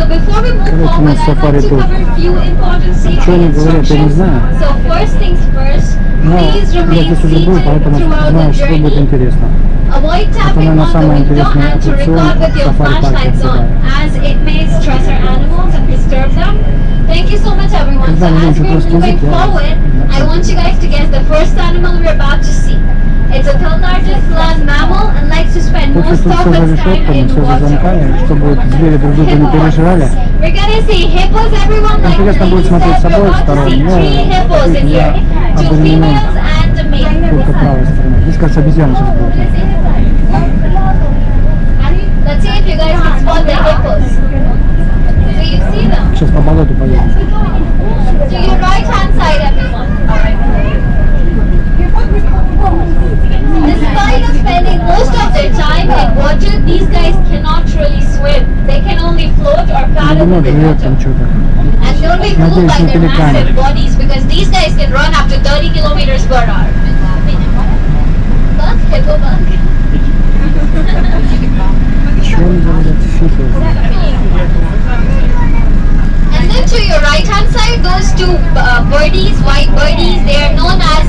So before we move Короче, у forward, нас I'd сафари like to тут. cover a few important Что safety они говорят, я не instructions. знаю. So first things first, Но please я remain здесь уже был, seated поэтому throughout знаю, the что будет journey. интересно. Avoid Это, tapping наверное, on the самый window интересный and to аттракцион record with в your сафари-парке flashlights on, as it may stress our animals and disturb them. Thank you so much, everyone. So Когда не as учат we're русский moving язык, forward, I want you guys to guess the first animal we're about to see. It's a third largest land mammal and likes to spend Тут most все of за its time решетками, in все за water. замками, чтобы звери друг друга не переживали. We're gonna see hippos, everyone. Like Интересно будет Lady смотреть said, с we're обоих about to сторон, see но 3 hippos in я here. 2 обременен females and a male. только правой стороной. Здесь, кажется, обезьяна сейчас будет. Let's see if you guys can spot the hippos. Do you see them? Сейчас по болоту поедем. To your right hand side, everyone. Despite of spending most of their time in water, these guys cannot really swim. They can only float or paddle Думаю, in the живет water. там что-то. And don't be fooled Надеюсь, by не their пеликаны. massive bodies because these guys can run up to 30 kilometers per hour. Bug? Hippo bug? Что они говорят? Фифы. And then to your right hand side, those two birdies, white birdies, they are known as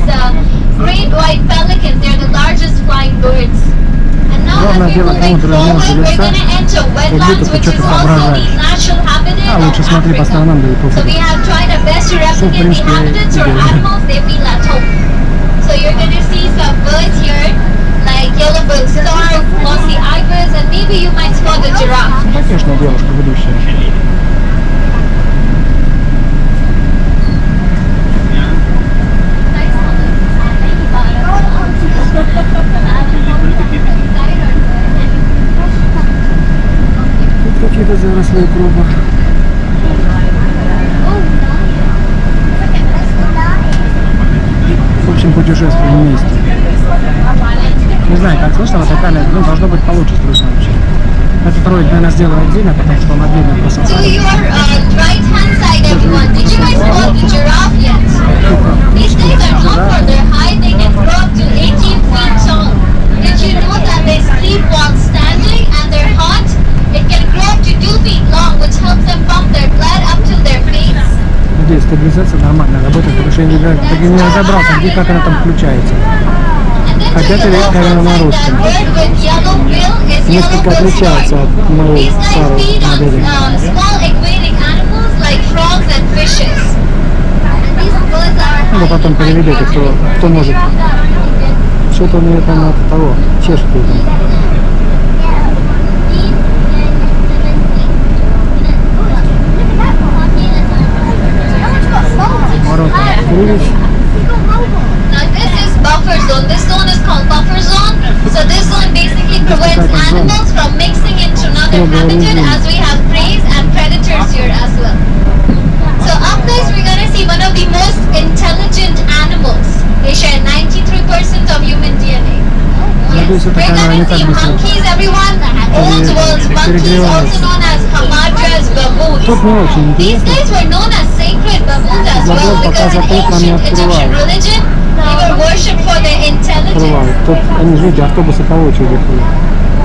great white pelicans. They are the largest flying birds. And now as Главное we're дело, moving кому-то forward, размёшься we're леса, going to enter wetlands, which is also the natural habitat лучше of смотри по сторонам, да и Africa. So пофиг. we have tried our best to replicate the принципе, habitats where идеально. animals they feel at home. So you're going to see some birds here, like yellow-billed stork, mossy ibis, and maybe you might spot a giraffe. Конечно, девушка ведущая. Тут какие-то заросли укропа. В общем, путешествуем вместе. Не знаю, как слышно, в этой камере, ну, должно быть получше слышно вообще. Этот ролик, наверное, сделаю отдельно, потому что он отдельно просто. To your right hand side, everyone. Did you guys spot the giraffe yet? These guys are known for their height. They can grow up to 18 feet tall. Did you know that they sleep while standing and they're hot? It can grow up to 2 feet long, which helps them pump their blood up to their face. Надеюсь, стабилизация нормально работает, потому что я так и не разобрался, где как она там включается. Хотя ты видишь, как она на русском. Несколько отличается от моего старого модели. Ну, вы потом переведете, кто может. Что-то у меня там от того, чешки там. Ворота открылись. Now this is buffer zone. This zone is called buffer zone. So this zone basically prevents animals from mixing into another habitat, as we have prey and predators here as well. So up next we're gonna see one of the most intelligent animals. They share 93% of human DNA. Yes. We're gonna see monkeys, everyone. Old world's monkeys, also known as hamadryas, baboons. These guys were known as sacred baboons as well because in ancient Egyptian religion, they were worshipped for their intelligence. Тут они жили, автобусы по очереди ходят.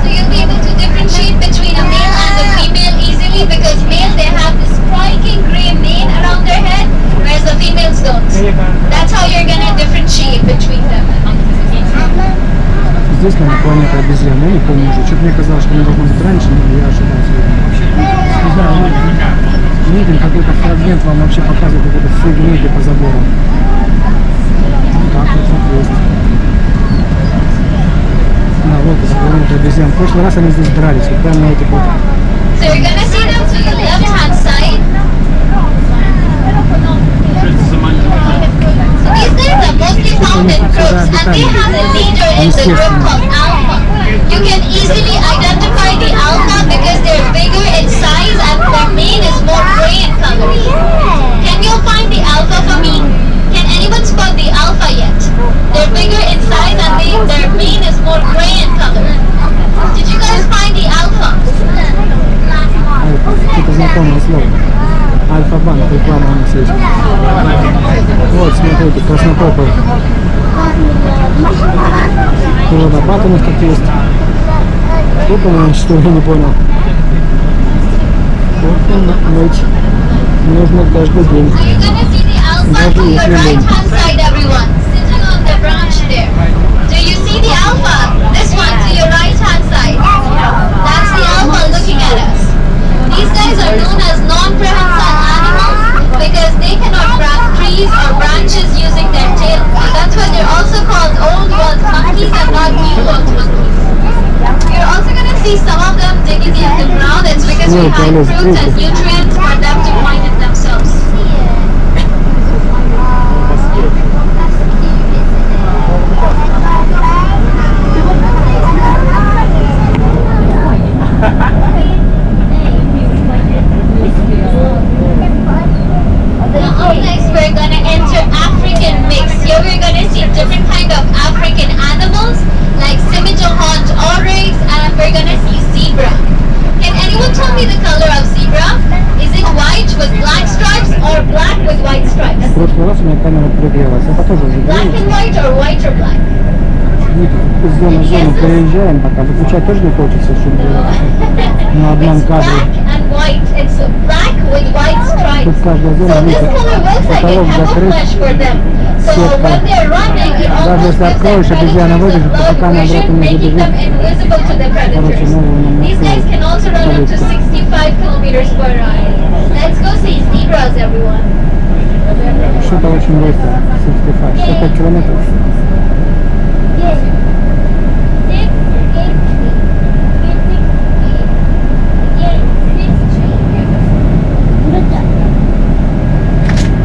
So you'll be able to differentiate between a male and a female easily because male they have this striking grey mane around their head, whereas the females don't. That's how you're gonna differentiate between them. Здесь, наверное, планета обезьян, я не помню уже. Что-то мне казалось, что она должна быть раньше, но я ошибался. Не знаю, видим какой-то фрагмент, вам вообще показывает какой-то фрагменты по забору. Так, вот есть. Вот это планета обезьян. В прошлый раз они здесь дрались, вот прямо на этих вот. So you're gonna see them to the left hand side. So these guys are mostly found in groups and they have a leader in the group called alpha. You can easily identify the alpha because they're bigger in size and their mane is more grey in color. Can you find the alpha for me? Can anyone spot the alpha yet? They're bigger in size and their mane is more grey in color. Did you guys find the alpha? Это знакомое слово. Альфа-банк, реклама у нас есть. Вот, смотрите, краснопопы. Водопад у них тут есть. Тут, по-моему, что я не понял. Вот. Мыть нужно каждый день. So you're gonna see the alpha to your right hand side, everyone, sitting on the branch there. Do you see the alpha? This one to your right hand side. That's the alpha looking at us. These guys are known as non-prehensile animals because they cannot grab trees or branches using their tail. That's why they're also called old world monkeys and not new world monkeys. You're also gonna see some of them digging in the ground. It's because we hide fruits and nutrients for them to find it themselves. Now up next we're gonna enter African mix. Here we're gonna see different kind of African animals like similar-horned oryx, and we're gonna see zebra. Can anyone tell me the color of zebra? Is it white with black stripes or black with white stripes? В прошлый раз у меня камера пригрелась. Это тоже уже Black греется. and white or white or black? Из зоны в зону переезжаем, пока выключать тоже не хочется, чтобы на одном It's кадре. black and white. It's black with white stripes. Тут каждая So зона, this видите, color looks like a потолок закрыт. camouflage for them. So Сетка. when they're running, it Даже almost если gives them откроешь, обезьяна predators выбежит, with то low пока она vision, обратно не making them забежит. invisible to the Короче, predators. новую нам These guys can also run up to 65 kilometers per hour. Let's go see zebras, everyone. Что-то очень быстро. 65, 65 километров.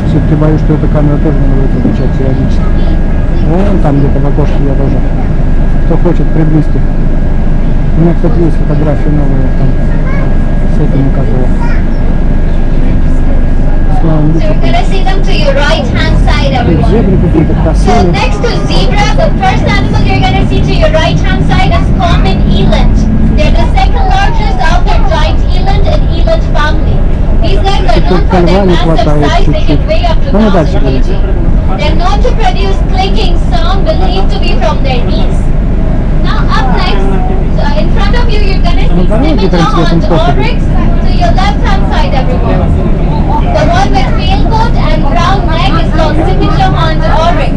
Все-таки боюсь, что эта камера тоже надо будет выключать периодически. Вон там где-то в окошке я тоже. Кто хочет, приблизьте. У меня, кстати, есть фотографии новые там с этими как его. Славным So we're gonna see them to your right hand side, everyone. зебры какие-то So красивые. next to zebra, the first animal you're gonna see to your right hand side is common eland. They're the second largest after giant eland and eland family. These guys are known for their massive size. They can weigh up to 1,000 kg. They're known to produce clicking sound believed to be from their knees. Now up next, in front of you, you're gonna see similar-horned oryx to your left hand side, everyone. The one with pale coat and brown neck is called similar-horned oryx.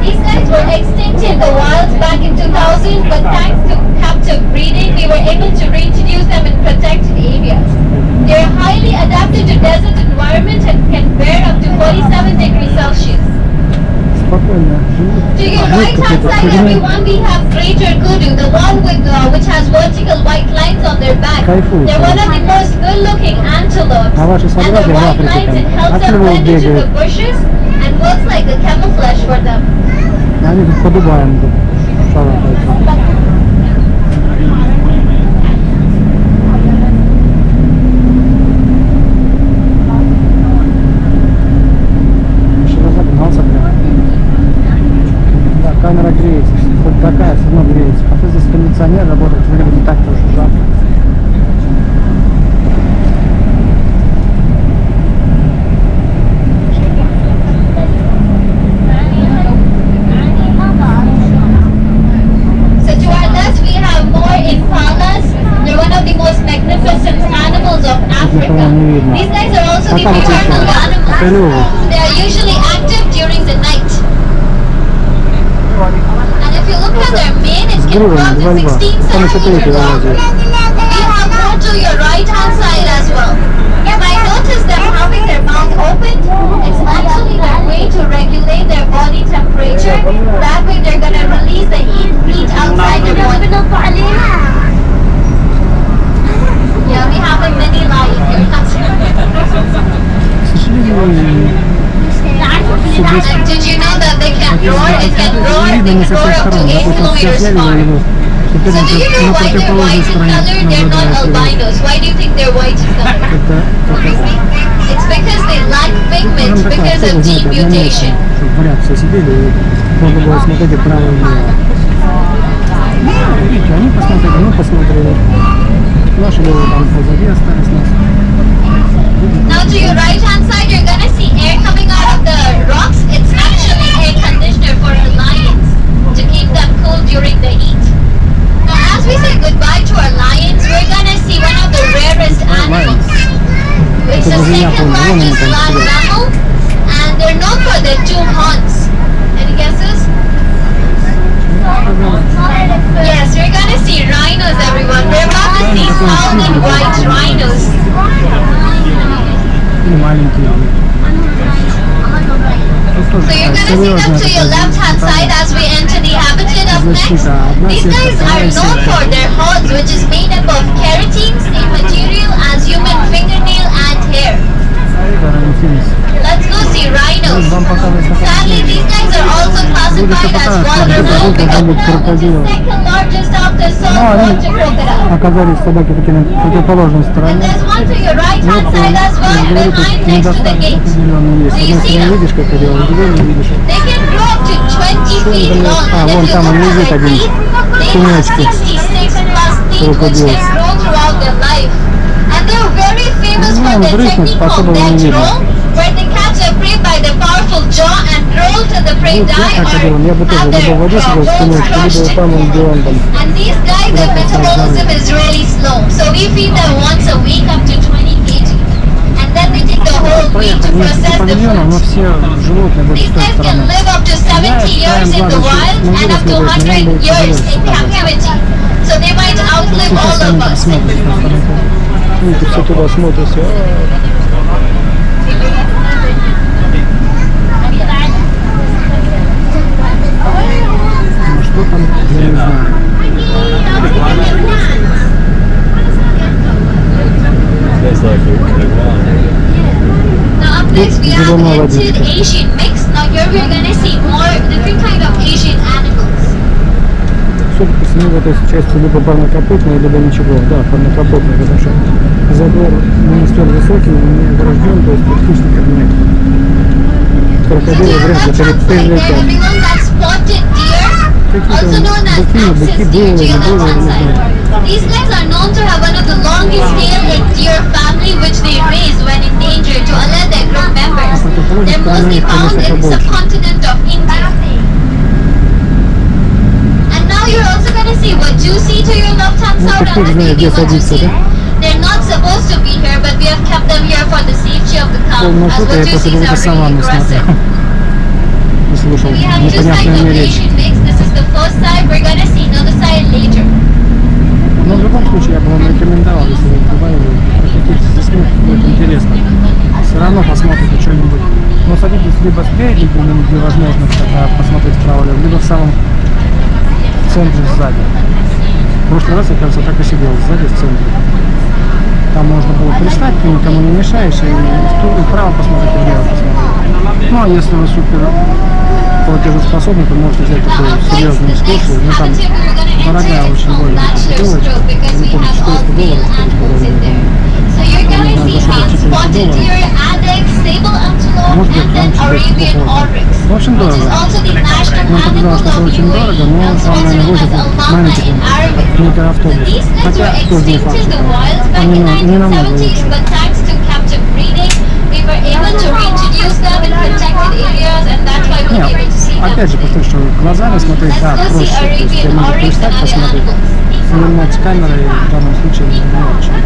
These guys were extinct in the wild back in 2000, but thanks to captive breeding, we were able to reintroduce them in protected areas. They're highly adapted to desert environment and can bear up to 47 degrees Celsius. Спокойно. To your right hand side, everyone, we have greater kudu, the one with which has vertical white lines on their back. Кайфуют. They're one of the most good-looking antelopes. А ваши And the собаки в white Африке lines, it там helps от them львов blend into the бегают. bushes and works like a camouflage for them. Они тут по Дубаям тут шарахаются. Еще разогнался прям. Да, камера греется. Хоть такая, все равно греется. Хотя здесь кондиционер работает, вроде не так тоже жарко. So to our left, we have more impalas. They're one of the most magnificent animals of Africa. These guys are also the nocturnal animals. They are usually active during the night. And if you look at their mane, it can grow up to 16 centimeters long. We have more to your right hand side as well. You might notice them having their mouth open. It's actually their way to regulate their body temperature. That way they're gonna release the heat outside their body. Yeah, we have a mini lion here. К сожалению, And did you know that they can roar? It can roar. They видно не can со roar всех up to сторон. 8 Допустим, сейчас kilometers я видел far. его. Теперь So do you know на why they're противоположной white in стороне color? They're not наблюдает его. albinos. Why do you think they're white in color? It's because they lack pigments because of gene mutation. Чтобы в ряд все сидели и можно было смотреть и вправо и влево. Видите, они посмотрели, мы посмотрели. Наши люди там позади остались нас. Now to your right hand side, you're gonna see air coming out of the rocks. It's actually air conditioner for the lions to keep them cool during the heat. Now as we say goodbye to our lions, we're gonna see one of the rarest animals. second largest land mammal, and they're known for their two horns. Any guesses? Yes, we're gonna see rhinos, everyone. We're about to see southern white rhinos. So you're gonna see them to your left-hand side as we enter the habitat of next. These guys are known for their horns, which is made up of keratin, same material as human fingernail and hair. Let's go see rhinos. Sadly, these guys are also classified as vulnerable because the second largest after saltwater crocodile. Оказались собаки таки на противоположной And стороне. there's one to your right-hand side as well, behind next to the gate. Определенные есть. Do С you одной see стороны them? видишь крокодила, с другой не видишь. They can grow up to 20 feet long, and if вон you там look он at лежит their один. teeth, they have 66 plus teeth which can grow throughout their life. And they're very famous for their technique called death roll, where they catch a prey by their powerful jaw and roll till the prey die or have their bones crushed. And these guys, their metabolism is really slow, so we feed them once a week up to 20 kg. And then they take the whole meat to process the но food. все животные будут These с той guys can стороны. live up to 70 years in the wild and up to 100 years in captivity. So they might outlive all of us. Ну, ты все туда смотришь. Ну, что там, я не знаю. Now up next we have entered Asian mix. Now here we are going to see more different kind of Asian animals. Судя по всему, в этой части либо парнокопытные, либо ничего. Да, парнокопытные, потому что забор не столь высокий, не огражден, то есть хищников нет. Крокодилы вряд ли перелетят. Everyone, that's spotted deer, also known as axis deer, geologists. These guys are known to have one of the longest tail in deer family, which they raise when endangered to alert their group members. They're mostly found in the subcontinent of India. And now you're also going to see what you see to your left-hand side and the baby what you see. They're not supposed to be here, but we have kept them here for the safety of the cow, as what you see are really aggressive. Слушал We have two sides непонятную of мне речь. Asian mix. This is the first side. We're going to see another side later. Но в любом случае я бы вам рекомендовал, если вы в Дубае, прокатитесь здесь, будет интересно. Все равно посмотрите что-нибудь. Но садитесь либо спереди, где возможно посмотреть справа, либо в самом центре сзади. В прошлый раз, я, кажется, так и сидел сзади в центре. Там можно было пристать, ты никому не мешаешь, и вправо посмотреть, и влево посмотреть. Ну а если вы супер платежеспособны, то можете взять такую серьезную экскурсию. Ну там дорогая очень больно делать. Не помню, $400. So you're going to see spotted deer, addax, sable antelope, and then Arabian oryx, В общем, which is дорого. also the national Мне animal показалось, что это of очень дорого, UAE, но also там, наверное, known as возят al-mama маленьких in Arabic. So микроавтобус. these guys Хотя were тоже не факт, extinct in что the wild back они in не намного 1970s, лучше. but thanks to captive breeding, we were able to reintroduce them in protected areas, and that's why we'll be able to see them. Опять же, потому что глазами смотреть, Let's да, go see проще. То есть я Arabian могу oryx and пристать, other посмотреть. animals. Снимать с камерой в данном случае не очень.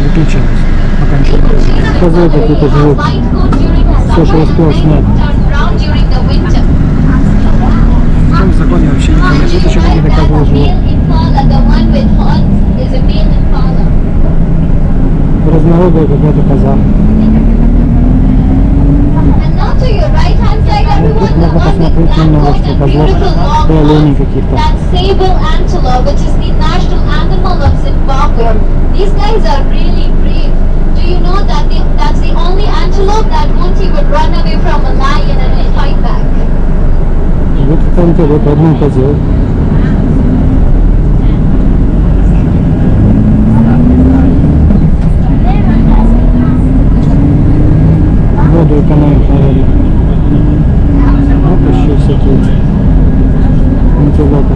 Выключилось. Пока ничего не было. Козлы какие-то живут. Все, что успел снять. В том законе вообще никто нет. Тут еще какие-то козлы живут. Разнородная какая-то коза. Тут можно посмотреть немного, что козлов и оленей каких-то. That sable antelope, which is the national animal of Zimbabwe. These guys are really brave. Do you know that that's the only antelope that won't even run away from a lion and will fight back? Вот это антилопа, одну козел. Воду экономит, наверное. Вот еще всякие антилопы.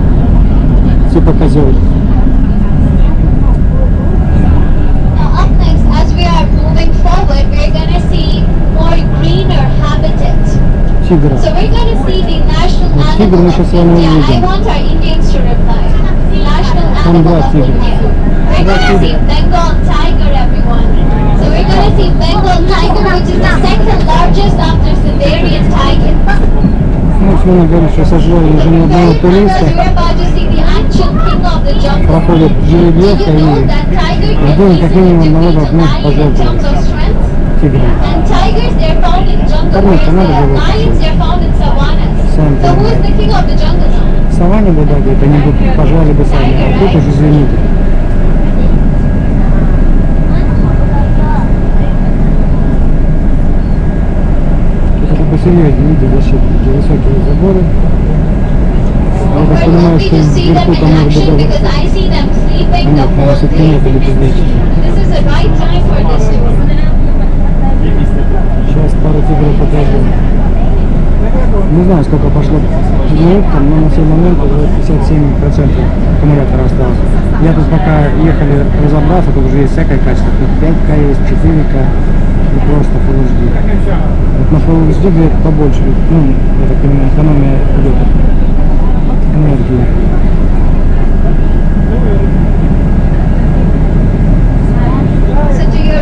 Типа козел. Now up next, as we are moving forward, we're going to see more greener habitat. Тигра. So we're going to see the national Тигр animal мы of сейчас с вами India. I увидим. want our Indians to reply. The national Он animal up with you. We're gonna see Bengal tiger, everyone. So we're gonna see Bengal tiger, which is the second largest after Siberian tiger. Ну, сегодня говорит, что сожжали уже ни одного туриста. Проходит жеребьевка и в день как минимум народов мы пожертвовали тиграм. Кормить-то надо животных. Сами понимаете. В саванне бы, да, говорит, они бы пожрали бы сами, а тут уж извините. Посерьезнее, видите, защитники, высокие заборы. Я так понимаю, что вверху там может быть даже... Нет, у нас это нет электричества. Сейчас пару тигров покажу. Не знаю, сколько пошло минут, но на сей момент уже 57% аккумулятора осталось. Я тут пока ехали разобраться, тут уже есть всякое качество. Тут 5К есть, 4К и просто Full HD. Вот на Full HD говорит побольше, ну, я так понимаю, экономия идет энергии.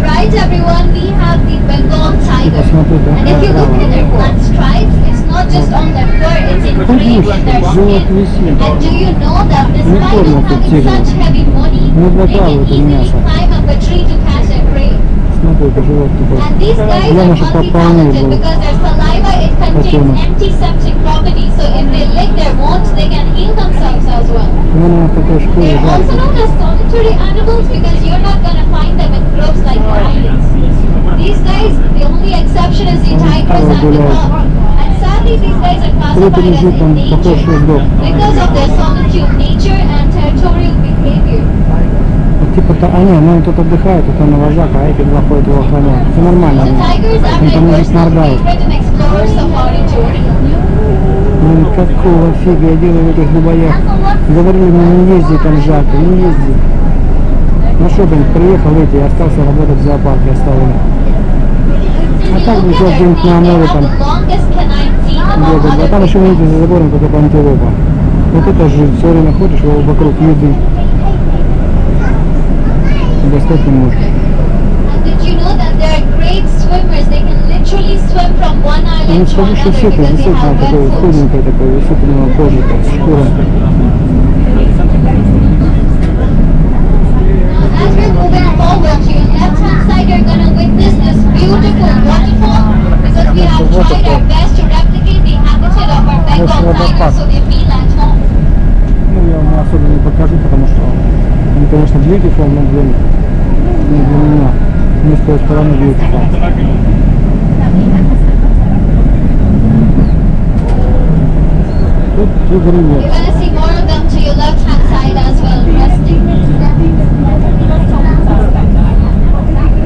Right, everyone, we have the Bengal tiger. And if you look at their black stripes, it's not just on their fur, it's engraved in their skin. And do you know that despite them having such heavy body, they can easily climb up a tree to catch their prey. And these guys are multi-talented because their saliva, it contains antiseptic properties. So if they lick their wounds, they can heal themselves as well. They're also known as solitary animals because you're not going to find them in groups like lions. These guys, the only exception is the tigers and the dog. And sadly, these guys are classified as endangered because of their solitude nature and territorial behavior. Типа, они тут отдыхают, тут на вожак, а эти два ходят его охранять. Это нормально. Они там не снардают. Ну какого фига я делаю в этих Дубаях? Говорили мне, не езди там жарко, не езди. Ну что, блин, приехал эти и остался работать в зоопарке, оставили. А так бы сейчас где-нибудь на море там бегать. А там еще, видите, за забором какая-то антилопа. Вот это же все время ходишь вокруг еды. Достать не может. Ну скажи, что все это действительно такое худенькое, такое, висит у него кожа, шкура. As we're moving forward to your left-hand side, you're going to witness this beautiful waterfall because we have tried our best to replicate the habitat of our Bengal tigers so they feel at home. Ну, я вам особо не покажу, потому что он, конечно, beautiful, но, блин, не для меня. Не с той стороны beautiful. Тут тигры нет. You're going to see more of them to your left-hand side as well, resting.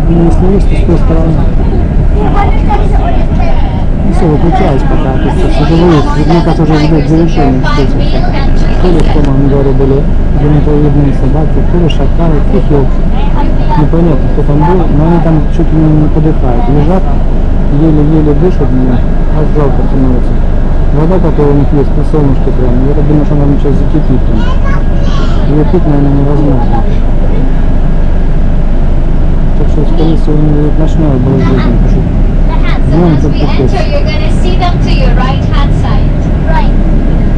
Ну, если есть, то с той стороны. Ну все, выключаюсь пока. Тут все живые. Мне кажется, уже ждут завершения. То ли в том ангаре были герметовидные собаки, то ли шакалы, тихие. Непонятно, кто там был, но они там чуть ли не подыхают. Лежат, еле-еле дышат мне, аж жалко становится. Вода, которая у них есть на солнышке прям, я так думаю, что она сейчас закипит там. Ее пить, наверное, невозможно. Так что, скорее всего, у него ночной был жизнь. Днем тут пипец.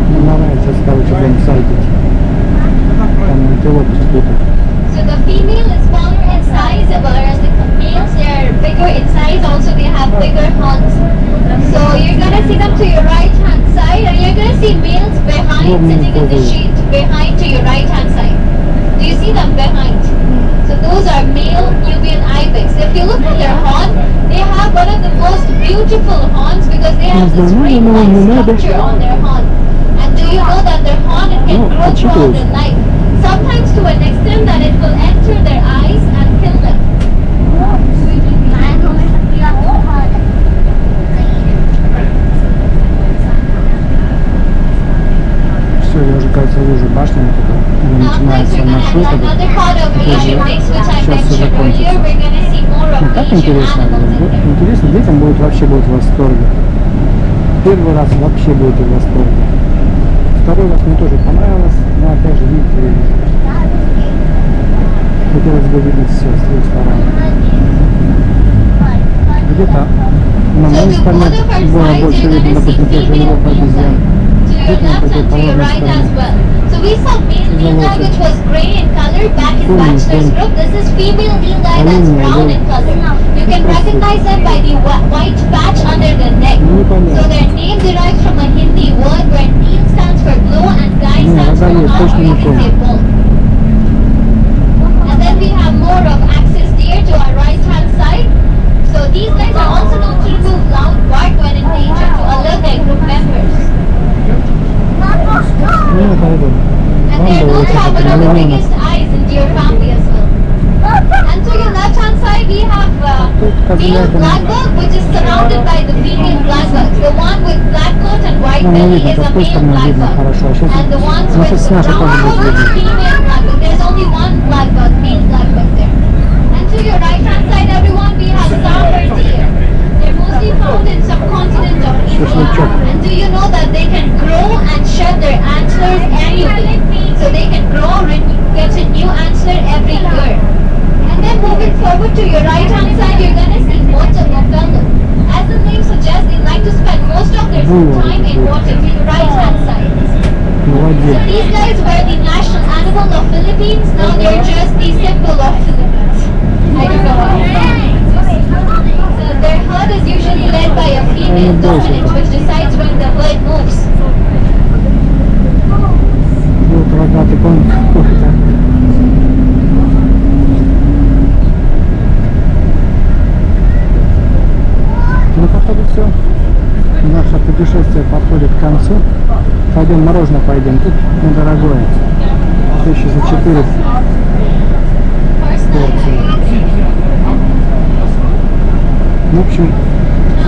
Мне нравится, короче, прям сайтить. Там антилопы какие-то. So the female is smaller in size, whereas the males, they are bigger in size. Also, they have bigger horns. So you're gonna see them to your right hand side, and you're gonna see males behind, sitting in the sheet behind to your right hand side. Do you see them behind? So those are male Nubian ibex. If you look at their horn, they have one of the most beautiful horns because they have this ring-like structure on their horn. And do you know that their horn, it can grow throughout their life? Sometimes to an extent that it will enter their eyes and kill them. Все, я уже, кажется, вижу башню, где начинается маршрут. Сейчас все закончится. Ну, так интересно. Интересно, детям будет вообще будет в восторге. Первый раз вообще будет в восторге. Второй раз мне тоже понравилось, но опять же, видите, хотелось бы видеть все с двух сторон. Где-то на моей стороне было больше видно, допустим, тех же львов, обезьян. Где-то на противоположной стороне. So we saw male eel which was grey in color back in bachelor's group. This is female eel that's brown in color. You can recognize them by the white patch under the neck. So their name derives from a Hindi word where eel stands for blue and guy stands for mouth, or you can say bull. And then we have more of axis deer to our right hand side. So these guys are also known to remove loud bark when in danger to alert their group members. And they're known to have one of the biggest eyes in deer family as well. And to your left hand side we have male blackbird which is surrounded by the female blackbirds. The one with black coat and white belly is a male blackbird. And the ones with brown coat is female blackbird. There's only one blackbird, male blackbird there. And to your right hand side everyone we have Safari deer. They're mostly found in subcontinent of Asia. And do you know that they can grow and shed their antlers annually? So they can grow and get a new antler every year. And then moving forward to your right hand side, you're gonna see water buffalo. As the name suggests, they like to spend most of their time in water to your right hand side. So these guys were the national animal of Philippines. Now they're just the symbol of Philippines. I don't know why. So their herd is usually led by a female dominant which decides when the herd moves. Вот рогатый конь какой-то. Ну, походу все. Наше путешествие подходит к концу. Пойдем мороженое поедем. Тут недорогое. 1000 за 4 порции. В общем,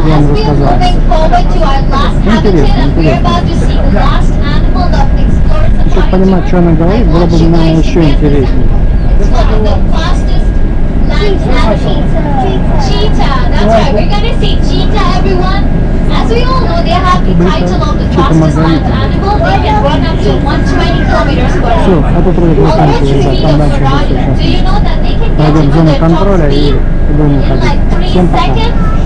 я вам рассказал. Интересно, Чтобы понимать, что она говорит, было бы, наверное, еще интереснее. Cheetah, that's right, we're gonna see cheetah, everyone. As we all know, they have the title of the fastest land animal. They can run up to 120 kilometers per hour. Все, это трудно заканчивается, там дальше будет сейчас. Пойдем в зону контроля и будем уходить. Всем пока.